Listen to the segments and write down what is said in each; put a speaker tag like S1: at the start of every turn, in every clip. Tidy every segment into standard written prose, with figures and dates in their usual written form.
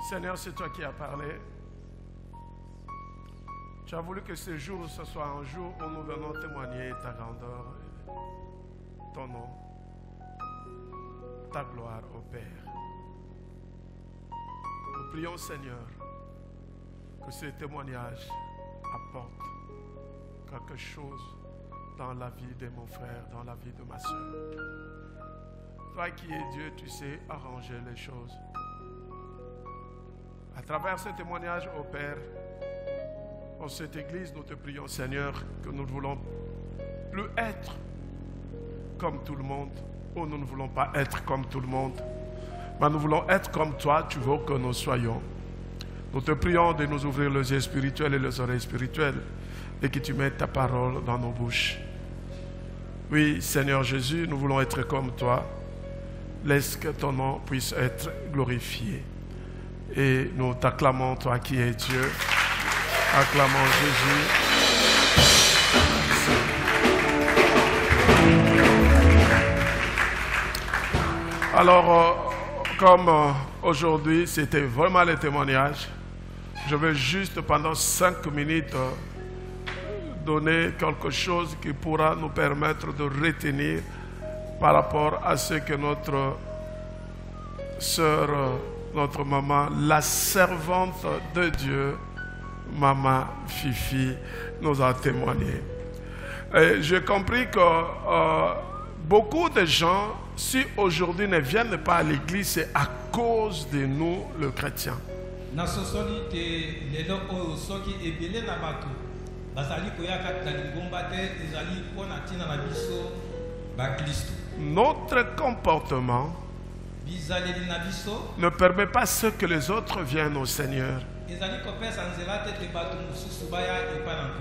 S1: Seigneur, c'est toi qui as parlé. Tu as voulu que ce jour, ce soit un jour où nous venons témoigner ta grandeur, ton nom, ta gloire au Père. Nous prions, Seigneur, que ce témoignage apporte quelque chose dans la vie de mon frère, dans la vie de ma soeur. Toi qui es Dieu, tu sais arranger les choses. À travers ce témoignage au Père, pour cette église, nous te prions, Seigneur, que nous ne voulons plus être comme tout le monde, ou nous ne voulons pas être comme tout le monde, mais nous voulons être comme toi, tu veux que nous soyons. Nous te prions de nous ouvrir les yeux spirituels et les oreilles spirituelles, et que tu mettes ta parole dans nos bouches. Oui, Seigneur Jésus, nous voulons être comme toi. Laisse que ton nom puisse être glorifié. Et nous t'acclamons, toi qui es Dieu. Acclamons Jésus. Alors, comme aujourd'hui, c'était vraiment le témoignage, je vais juste pendant 5 minutes donner quelque chose qui pourra nous permettre de retenir par rapport à ce que notre sœur, notre maman, la servante de Dieu, Maman Fifi, nous a témoigné. J'ai compris que beaucoup de gens, si aujourd'hui ne viennent pas à l'église, c'est à cause de nous, le chrétien. Notre comportement ne permet pas ce que les autres viennent au Seigneur.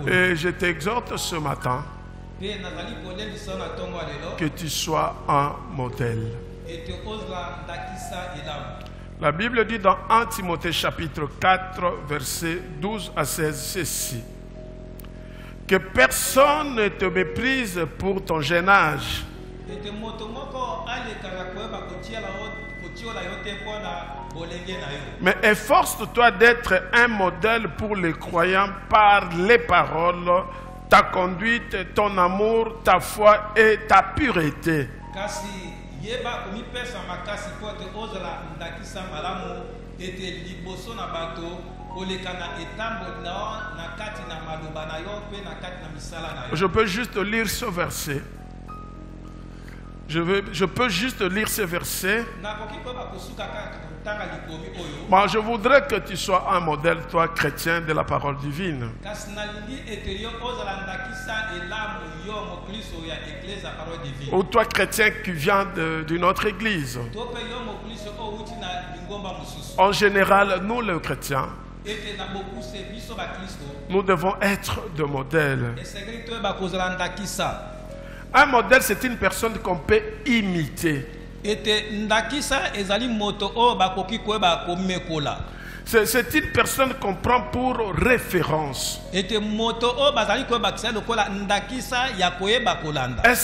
S1: Et je t'exhorte ce matin que tu sois un modèle. La Bible dit dans 1 Timothée chapitre 4, versets 12 à 16, ceci: que personne ne te méprise pour ton jeune âge, mais efforce-toi d'être un modèle pour les croyants par les paroles, ta conduite, ton amour, ta foi et ta pureté. Je peux juste lire ce verset. Je peux juste lire ce verset. Moi, je voudrais que tu sois un modèle, toi, chrétien, de la parole divine. Ou toi, chrétien, qui vient d'une autre église. En général, nous, les chrétiens, nous devons être de modèles. Un modèle, c'est une personne qu'on peut imiter. C'est une personne qu'on prend pour référence. Est-ce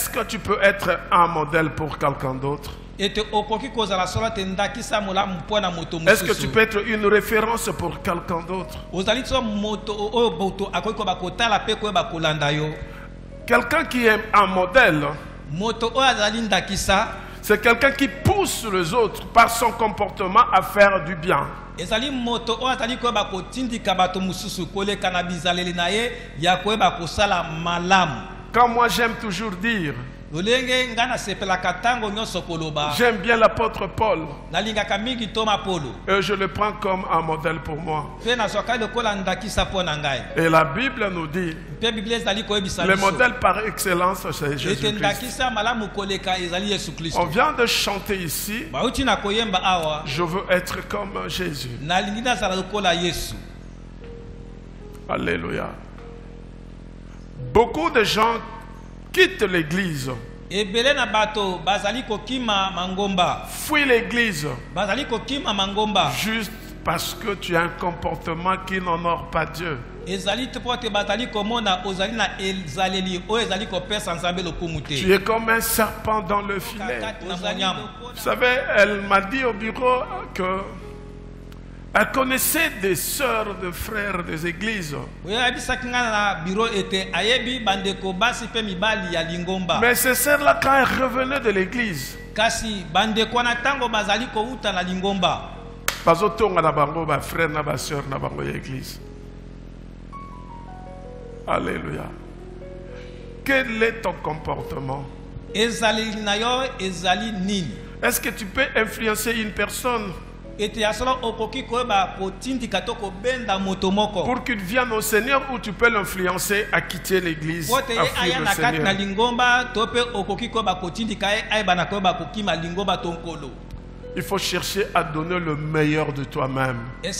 S1: que tu peux être un modèle pour quelqu'un d'autre? Est-ce que tu peux être une référence pour quelqu'un d'autre? Quelqu'un qui est un modèle, c'est quelqu'un qui pousse les autres par son comportement à faire du bien. Comme moi j'aime toujours dire, j'aime bien l'apôtre Paul. Et je le prends comme un modèle pour moi. Et la Bible nous dit, le modèle par excellence, c'est Jésus-Christ. On vient de chanter ici, je veux être comme Jésus. Alléluia. Beaucoup de gens quittent l'église, fuient l'église, juste parce que tu as un comportement qui n'honore pas Dieu. Tu es comme un serpent dans le filet. Vous savez, elle m'a dit au bureau que Elle connaissait des sœurs, des frères des églises. Mais ces sœurs-là, quand elles revenaient de l'église, frère na sœur na bango l'église. Alléluia. Quel est ton comportement? Est-ce que tu peux influencer une personne pour qu'il vienne au Seigneur, ou tu peux l'influencer à quitter l'église, à fuir le Seigneur? Il faut chercher à donner le meilleur de toi-même pour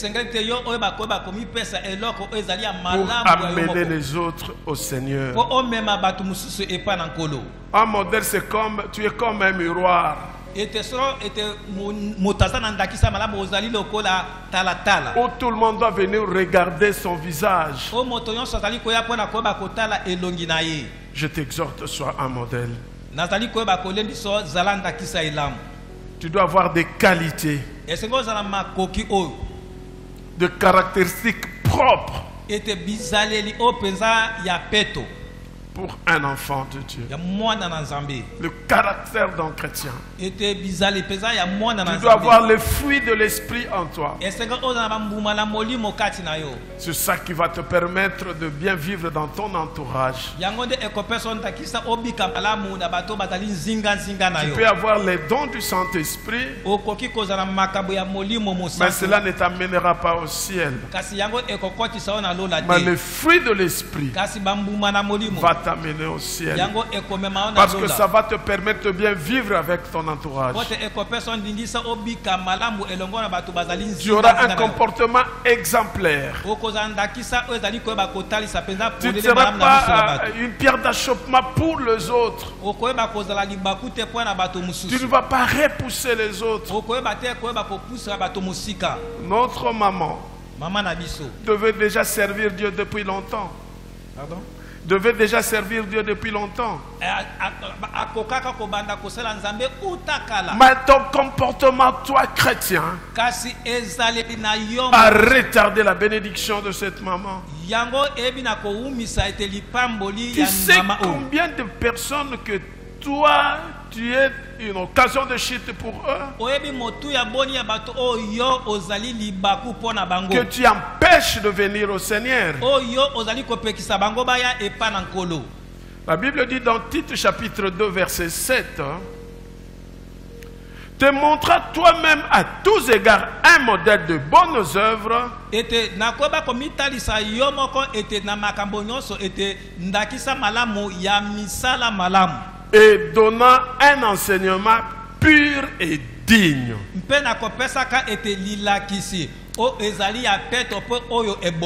S1: amener les autres au Seigneur. Un modèle, c'est comme, tu es comme un miroir. Où tout le monde doit venir regarder son visage. Je t'exhorte, sois un modèle. Tu dois avoir des qualités, des caractéristiques propres pour un enfant de Dieu. Le caractère d'un chrétien. Tu dois avoir les fruits de l'esprit en toi. C'est ça qui va te permettre de bien vivre dans ton entourage. Tu peux avoir les dons du Saint-Esprit, mais cela ne t'amènera pas au ciel. Mais les fruits de l'esprit va t'amener au ciel, parce que ça va te permettre de bien vivre avec ton entourage. Tu auras un comportement exemplaire. Tu ne seras pas une pierre d'achoppement pour les autres. Tu ne vas pas repousser les autres. Notre maman devait déjà servir Dieu depuis longtemps. Pardon? Devait déjà servir Dieu depuis longtemps. Mais ton comportement, toi chrétien, a retardé la bénédiction de cette maman. Tu sais combien de personnes que toi, tu es une occasion de chute pour eux, que tu empêches de venir au Seigneur. La Bible dit dans Tite chapitre 2 verset 7, te montra toi-même à tous égards un modèle de bonnes œuvres, et donnant un enseignement pur et digne.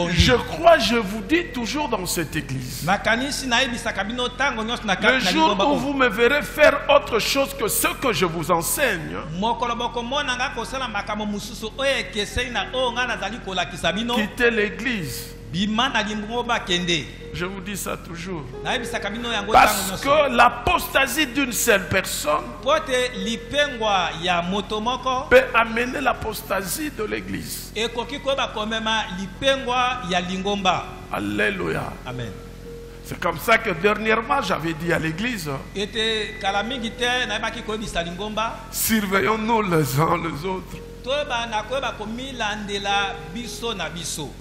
S1: Je crois, je vous dis toujours dans cette église, le jour où vous me verrez faire autre chose que ce que je vous enseigne, quittez l'église. Je vous dis ça toujours. Parce que l'apostasie d'une seule personne peut amener l'apostasie de l'église. Alléluia. Amen. C'est comme ça que dernièrement j'avais dit à l'église, surveillons-nous les uns les autres.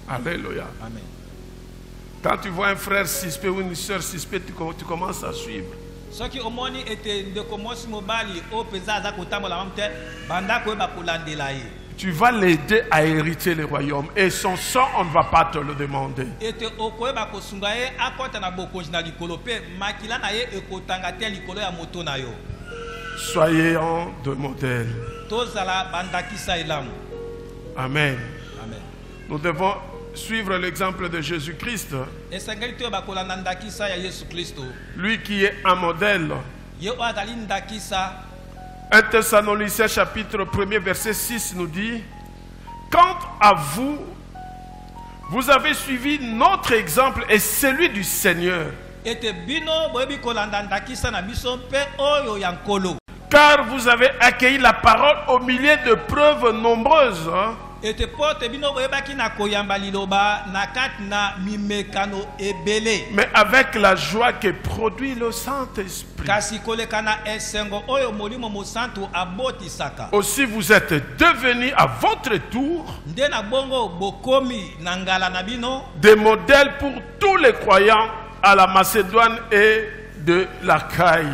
S1: Alléluia. Amen. Quand tu vois un frère suspect ou une soeur suspecte, tu commences à suivre. Tu vas l'aider à hériter le royaume, et son sang, on ne va pas te le demander. Soyez de modèle. Amen. Amen. Nous devons suivre l'exemple de Jésus-Christ, lui qui est un modèle. 1 Thessaloniciens chapitre 1er verset 6 nous dit, quant à vous, vous avez suivi notre exemple et celui du Seigneur, car vous avez accueilli la parole au milieu de preuves nombreuses,
S2: ete pote bino boyebaki na koyamba liloba na kati na mimekano ebele.
S1: Mais avec la joie que produit le Saint-Esprit.
S2: Kasi koleka na esengo oyo molimo mosantu abotisaka.
S1: Aussi vous êtes devenus à votre tour
S2: Nde na bongo bokomi na ngala na bino
S1: des modèles pour tous les croyants à la Macédoine et de l'Achaïe.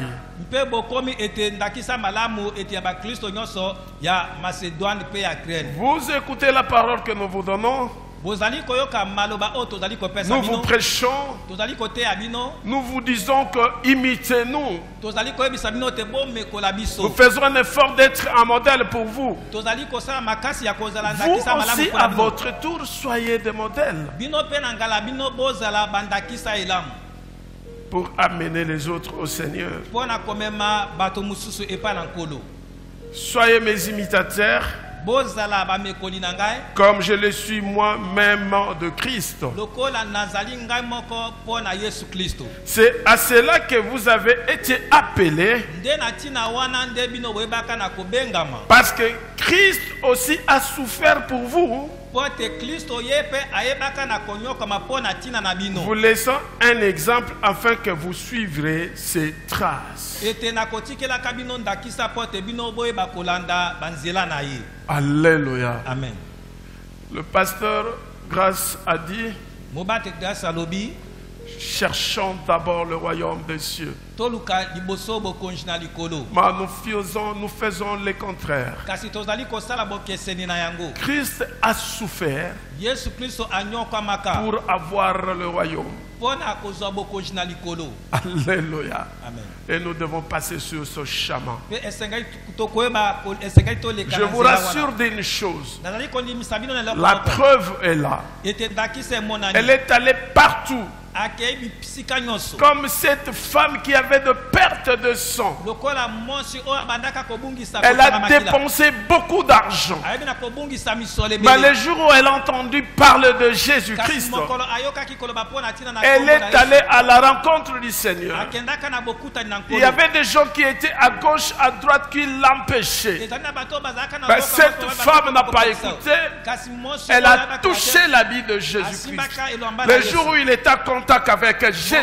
S2: mpe bokomi ete ndakisa malamu ete ya bakristo nyonso ya Macédoine pe ya Ukraine.
S1: Vous écoutez la parole que nous vous donnons.
S2: Bozali koyoka maloba o tozali kopesa
S1: Nous
S2: bino.
S1: vous prêchons.
S2: Tozali koteya bino.
S1: Nous vous disons que imitez-nous.
S2: Tozali koyebisa bino te bomekola
S1: Nous
S2: biso.
S1: faisons un effort d'être un modèle pour vous.
S2: Tozali kosala makasi ya kozala
S1: Vous
S2: ndakisa malamu
S1: aussi,
S2: mpona
S1: à
S2: bino.
S1: votre tour, soyez des modèles
S2: Bino pe na ngala bino bozala bandakisa elamu.
S1: pour amener les autres au Seigneur.
S2: Mpona komema bato mususu epa na nkolo.
S1: Soyez mes imitateurs,
S2: Bozala bamekoli na ngai.
S1: comme je le suis moi-même de Christ.
S2: Lokola nazali ngai moko mpona Yesu Kristo.
S1: C'est à cela que vous avez été appelés,
S2: Nde na tina wana nde bino boyebaka na kobengama.
S1: parce que Christ aussi a souffert pour vous,
S2: Pote Kristo ye pe ayebaka na konyokama mpona tina na bino.
S1: vous laissant un exemple afin que vous suivrez ses traces.
S2: Ete na kotikelaka bino ndakisa pote bino boyeba kolanda banzela na ye.
S1: Alléluia.
S2: Amen.
S1: Le pasteur Grâce a dit,
S2: Mobate grâce alobi
S1: cherchons d'abord le royaume des cieux.
S2: toluka liboso bokonzi na likolo.
S1: Mais nous faisons le contraire.
S2: Kasi tozali kosala bokeseni na yango.
S1: Christ a souffert
S2: Yesu Kristo anyokwamaka
S1: pour avoir le royaume.
S2: mpona kozwa bokonzi na likolo.
S1: Alléluia.
S2: Amen.
S1: Et nous devons passer sur ce chemin.
S2: Pe esengeli tokoyeba esengeli toleka
S1: Je
S2: na
S1: vous
S2: nzela
S1: rassure
S2: wana.
S1: d'une chose.
S2: Nazali kondimisa bino na eloko
S1: La
S2: moko.
S1: preuve est là.
S2: Ete ndakisa emonani.
S1: Elle est allée partout.
S2: Akei bisika nyonso.
S1: Comme cette femme qui avait de perte de sang.
S2: Lokola mwasi oyo abandaka kobungisa
S1: Elle a
S2: kotanga makila.
S1: dépensé beaucoup d'argent.
S2: Ayebi na kobungisa misole
S1: Mais
S2: ebele.
S1: le jour où elle a entendu parler de
S2: Kasi
S1: Jésus-Christ,
S2: mokolo ayokaki koloba mpona ntina na
S1: elle
S2: kombo na
S1: est
S2: Yesu.
S1: allée à la rencontre du Seigneur.
S2: Akendaka na bokutani na
S1: Il y
S2: nkolo.
S1: avait des gens qui étaient à gauche, à droite, qui l'empêchaient.
S2: Ezali na bato oyo bazalaka na
S1: Mais
S2: mboka
S1: cette
S2: moko,
S1: femme
S2: bato
S1: n'a
S2: moko
S1: pas
S2: kopesa.
S1: écouté.
S2: Kasi mwasi
S1: Elle
S2: oyo
S1: a
S2: ayebaka
S1: touché
S2: te.
S1: l'habit de Jésus-Christ.
S2: Asimbaka elamba na
S1: Le
S2: Yesu.
S1: jour où il était en contact avec Jésus,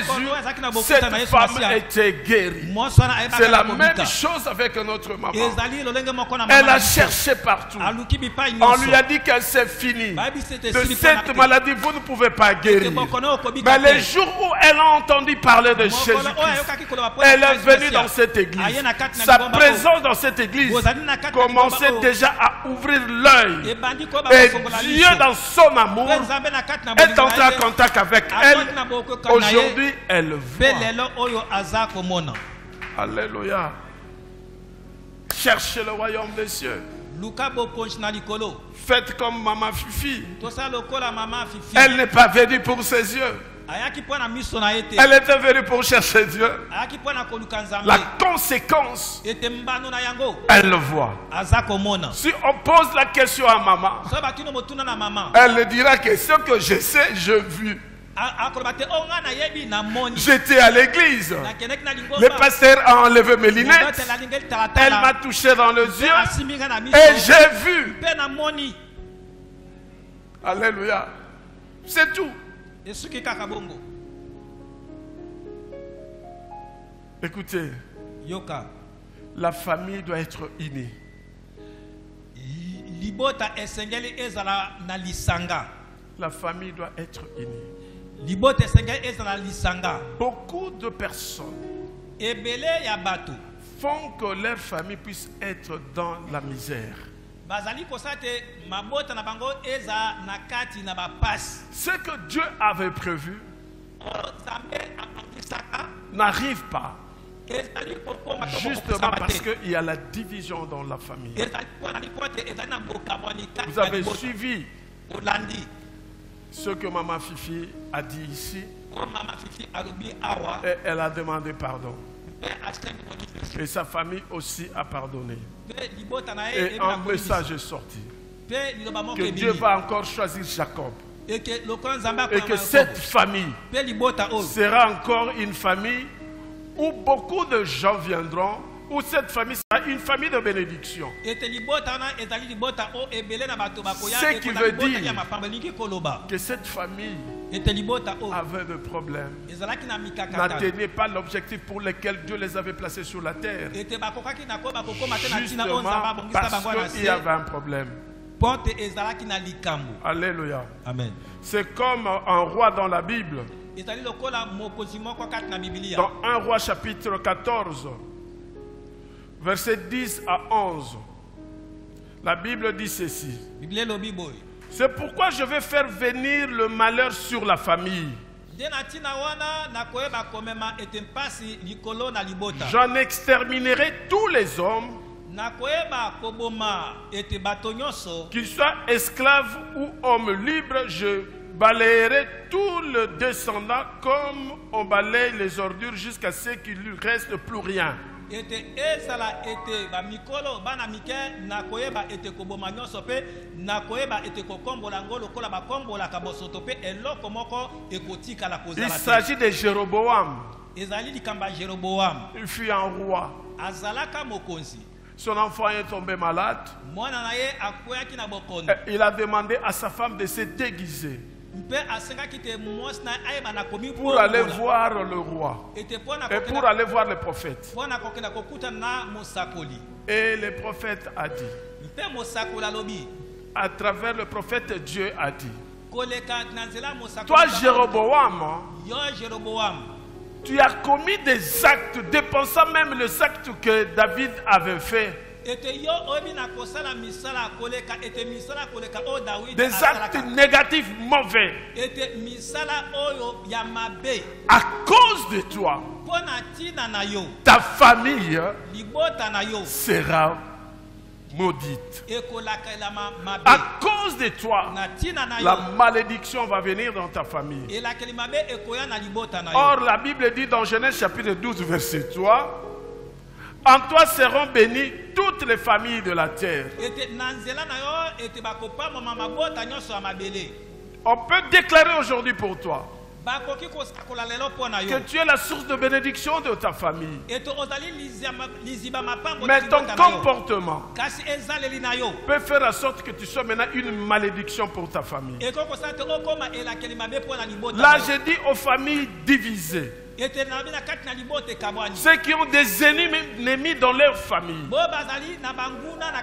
S1: cette femme était guérie.
S2: Mwasi wana ayebaka
S1: C'est la
S2: na
S1: même
S2: kobika.
S1: chose avec notre maman.
S2: Ezali lolenge moko na
S1: Elle
S2: mama
S1: a
S2: na biso.
S1: cherché partout.
S2: Aluki bipai
S1: On
S2: nyonso.
S1: lui a dit que c'est fini.
S2: Bayebi c'était
S1: De
S2: sili mpona
S1: cette
S2: te.
S1: maladie, vous ne pouvez pas
S2: Ete
S1: guérir.
S2: bokono okobika
S1: Mais le
S2: te.
S1: jour où elle a entendu parler de
S2: Mokolo oyo
S1: Jésus-Christ,
S2: ayokaki koloba mpona
S1: elle est
S2: Yesu
S1: venue
S2: Masiya.
S1: dans cette église.
S2: Aye na kati na
S1: Sa
S2: libomba
S1: présence dans cette église
S2: Bozali na kati na
S1: commençait
S2: libomba oyo.
S1: déjà à ouvrir l'œil.
S2: Ebandi koyeba
S1: Et
S2: kofongola
S1: Dieu,
S2: liso.
S1: dans son amour,
S2: Mpe Nzambe na kati na
S1: est
S2: bolingo
S1: entré
S2: na
S1: en
S2: ye.
S1: contact avec
S2: Akoti na
S1: elle.
S2: bokoka na ye.
S1: Aujourd'hui, elle
S2: Mpe
S1: voit.
S2: lelo oyo aza komona.
S1: Alléluia. Cherchez le royaume des cieux.
S2: Luka bokonzi na likolo.
S1: Faites comme maman Fifi.
S2: Tosala lokola mama fifi.
S1: Elle n'est pas venue pour ses yeux.
S2: Ayaki mpona miso na ye te.
S1: Elle était venue pour chercher Dieu.
S2: Ayaki mpona koluka Nzambe.
S1: La conséquence,
S2: Ete mbano na yango.
S1: elle le voit.
S2: Aza komona.
S1: Si on pose la question à maman,
S2: So batino motuna na mama.
S1: elle dira que ce que je sais, j'ai vu.
S2: Akoloba te o nga na yebi na moni.
S1: J'étais à l'église.
S2: Na kendeki na
S1: Le
S2: lingomba.
S1: pasteur a enlevé mes lunettes.
S2: Mobote la lingeli
S1: Elle
S2: talatala.
S1: m'a touché dans les
S2: Mpe
S1: yeux.
S2: asimi nga na miso.
S1: Et j'ai vu.
S2: Mpe na moni.
S1: Alléluia. C'est tout.
S2: Esuki kaka bongo.
S1: Écoutez,
S2: Yoka.
S1: la famille doit être unie.
S2: Libota esengeli ezala na lisanga.
S1: La famille doit être unie.
S2: Libota esengeli ezala na lisanga.
S1: Beaucoup de personnes
S2: Ebele ya bato.
S1: font que leur famille puisse être dans la misère.
S2: Bazali kosate mabota na bango eza na kati na bapasi.
S1: Ce que Dieu avait prévu
S2: Nzambe apandisaka.
S1: n'arrive pas.
S2: Ezali kokoma to
S1: Justement
S2: kokosama
S1: parce
S2: te.
S1: qu'il y a la division dans la famille.
S2: Ezali mpona lipote ezali na bokabwani kati
S1: Vous
S2: na
S1: avez
S2: libota.
S1: suivi
S2: Olandi.
S1: ce que Maman Fifi a dit ici
S2: Oyo mama fifi alobi awa.
S1: et elle a demandé pardon.
S2: Mpe asengi boliso.
S1: Et sa famille aussi a pardonné.
S2: Mpe libota na ye
S1: Et
S2: ebi na
S1: un
S2: boliso.
S1: message est sorti.
S2: Mpe liloba moko
S1: Que Dieu
S2: ebimi.
S1: va encore choisir Jacob.
S2: Eke lokola Nzambe
S1: Et
S2: akoma
S1: que
S2: Yakobo.
S1: cette famille
S2: Mpe libota oyo.
S1: sera encore une famille où beaucoup de gens viendront où cette famille sera une famille de bénédiction. Ce qui veut dire que cette famille avait des problèmes, n'atteignait pas l'objectif pour lequel Dieu les avait placés sur la terre. Justement parce qu'il y avait un problème. Alléluia.
S2: Amen.
S1: C'est comme un roi dans la Bible. Dans 1 Roi chapitre 14, versets 10 à 11, la Bible dit ceci. C'est pourquoi je vais faire venir le malheur sur la famille. J'en exterminerai tous les hommes, qu'ils soient esclaves ou hommes libres. Je balayerai tout le descendant comme on balaye les ordures jusqu'à ce qu'il ne lui reste plus rien. Il s'agit de Jéroboam. Il fut un roi. Son enfant est tombé malade. Il a demandé à sa femme de se déguiser pour aller voir le roi et pour aller voir le prophète. Et le prophète a dit, à travers le prophète, Dieu a dit, toi Jéroboam, tu as commis des actes dépensant même les actes que David avait fait. Des actes négatifs mauvais. À cause de toi, ta famille sera maudite. À cause de toi, la malédiction va venir dans ta famille. Or, la Bible dit dans Genèse chapitre 12, verset 3, en toi seront bénies toutes les familles de la terre. On peut déclarer aujourd'hui pour toi que tu es la source de bénédiction de ta famille. Mais ton comportement peut faire en sorte que tu sois maintenant une malédiction pour ta famille. Là, je dis aux familles divisées, ceux qui ont des ennemis dans leur famille,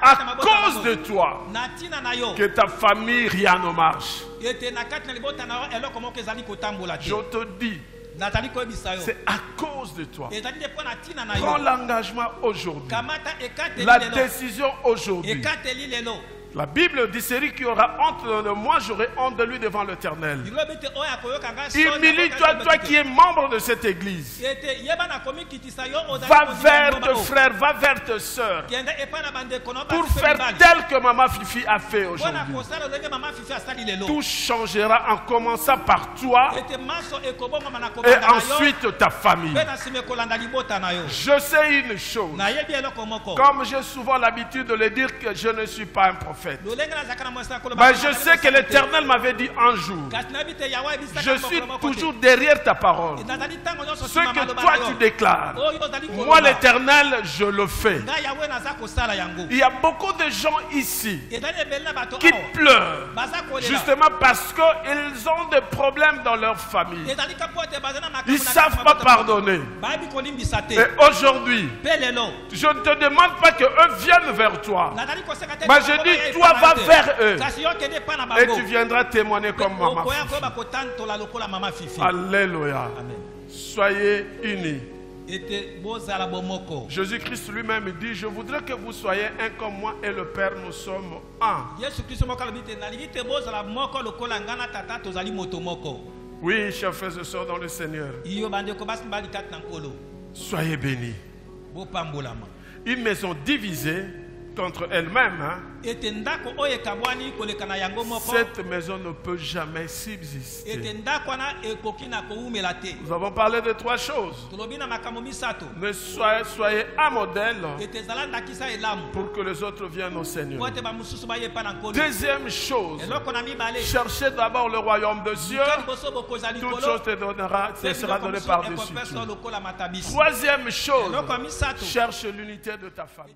S1: à cause de toi, que ta famille, rien ne marche. Je te dis, c'est à cause de toi. Prends l'engagement aujourd'hui, la décision aujourd'hui. La Bible dit, celui qui aura honte de moi, j'aurai honte de lui devant l'Éternel. Humilie-toi, toi qui es membre de cette église. Va vers tes frères, va vers tes sœurs, pour faire tel que Maman Fifi a fait aujourd'hui. Tout changera en commençant par toi et ensuite ta famille. Je sais une chose, comme j'ai souvent l'habitude de le dire, que je ne suis pas un prophète. Mais je sais que l'Éternel m'avait dit un jour, je suis toujours derrière ta parole. Ce que toi tu déclares, moi l'Éternel, je le fais. Il y a beaucoup de gens ici qui pleurent justement parce qu'ils ont des problèmes dans leur famille. Ils ne savent pas pardonner. Et aujourd'hui, je ne te demande pas qu'eux viennent vers toi, mais je dis, toi va vers eux et tu viendras témoigner comme Maman Fifi. Alléluia. Soyez unis. Jésus-Christ lui-même dit, je voudrais que vous soyez un comme moi et le Père, nous sommes un. Oui, chers frères et sœurs dans le Seigneur, soyez bénis. Une maison divisée contre elle-même, hein,
S2: ete ndako oyo ekabwani koleka na yango moko
S1: cette maison ne peut jamais subsister.
S2: ete ndako wana ekoki na koumela te.
S1: Nous avons parlé de 3 choses.
S2: Tolobi na makambo misato
S1: Ne soyez un modèle
S2: ete ezala ndakisa elamu
S1: pour que les autres viennent au Seigneur.
S2: po ete bamosusu bayepa na nkolo.
S1: Deuxième chose,
S2: Eloko na mibale
S1: cherchez d'abord le royaume de Dieu.
S2: luka liboso bokozwa
S1: Toute
S2: likolo
S1: chose te sera donnée par-dessus
S2: ekopeswa
S1: tout.
S2: lokola matabisi.
S1: Troisième chose,
S2: Eloko misato
S1: cherche l'unité de ta famille.